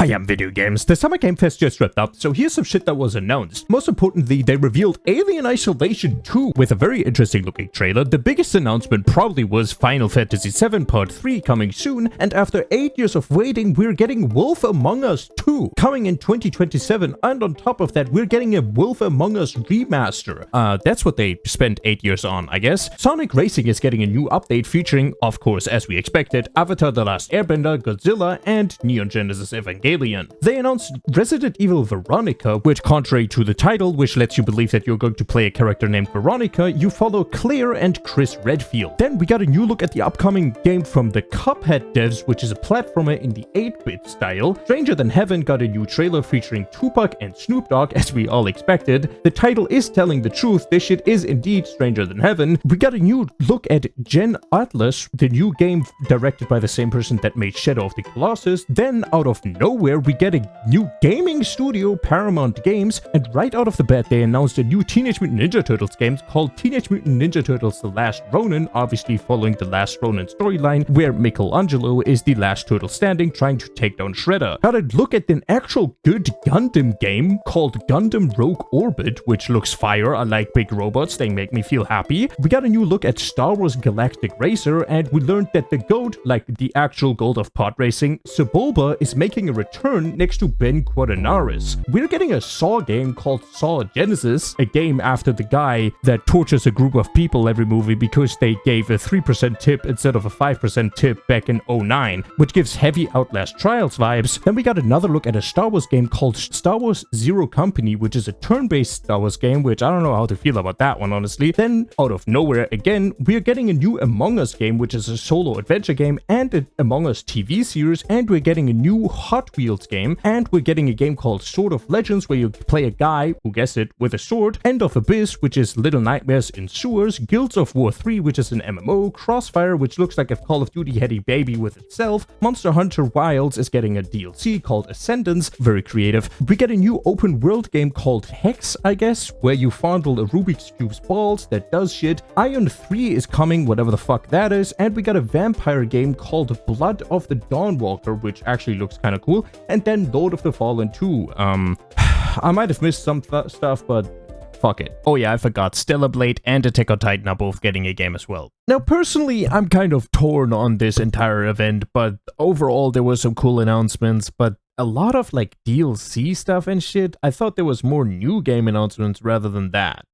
Hi, I'm Videogames. The Summer Game Fest just wrapped up, so here's some shit that was announced. Most importantly, they revealed Alien Isolation 2 with a very interesting looking trailer. The biggest announcement probably was Final Fantasy VII Part 3 coming soon, and after 8 years of waiting, we're getting Wolf Among Us 2 coming in 2027, and on top of that, we're getting a Wolf Among Us remaster. That's what they spent 8 years on, I guess. Sonic Racing is getting a new update featuring, of course, as we expected, Avatar: The Last Airbender, Godzilla, and Neon Genesis Evangelion. They announced Resident Evil Veronica, which, contrary to the title, which lets you believe that you're going to play a character named Veronica, you follow Claire and Chris Redfield. Then we got a new look at the upcoming game from the Cuphead devs, which is a platformer in the 8-bit style. Stranger Than Heaven got a new trailer featuring Tupac and Snoop Dogg, as we all expected. The title is telling the truth, this shit is indeed Stranger Than Heaven. We got a new look at Gen Atlas, the new game directed by the same person that made Shadow of the Colossus. Then, out of nowhere, we get a new gaming studio, Paramount Games, and right out of the bat, they announced a new Teenage Mutant Ninja Turtles game called Teenage Mutant Ninja Turtles: The Last Ronin, obviously following the Last Ronin storyline, where Michelangelo is the last turtle standing trying to take down Shredder. Got a look at an actual good Gundam game called Gundam Rogue Orbit, which looks fire. I like big robots, they make me feel happy. We got a new look at Star Wars Galactic Racer, and we learned that the GOAT, like the actual GOAT of pod racing, Sebulba, is making a return next to Ben Quaternaris. We're getting a Saw game called Saw Genesis, a game after the guy that tortures a group of people every movie because they gave a 3% tip instead of a 5% tip back in 2009, which gives heavy Outlast Trials vibes. Then we got another look at a Star Wars game called Star Wars Zero Company, which is a turn-based Star Wars game, which I don't know how to feel about that one, honestly. Then, out of nowhere again, we're getting a new Among Us game, which is a solo adventure game, and an Among Us TV series, and we're getting a new Hot Wheels game, and we're getting a game called Sword of Legends, where you play a guy, who guessed it, with a sword, End of Abyss, which is Little Nightmares in Sewers, Guilds of War 3, which is an MMO, Crossfire, which looks like if Call of Duty had a baby with itself, Monster Hunter Wilds is getting a DLC called Ascendance, very creative. We get a new open world game called Hex, I guess, where you fondle a Rubik's Cube's balls that does shit. Iron 3 is coming, whatever the fuck that is, and we got a vampire game called Blood of the Dawnwalker, which actually looks kind of cool, and then Lord of the Fallen 2. I might have missed some stuff, but fuck it. Oh yeah, I forgot. Stellar Blade and Attack on Titan are both getting a game as well. Now, personally, I'm kind of torn on this entire event, but overall there were some cool announcements, but a lot of like DLC stuff and shit. I thought there was more new game announcements rather than that.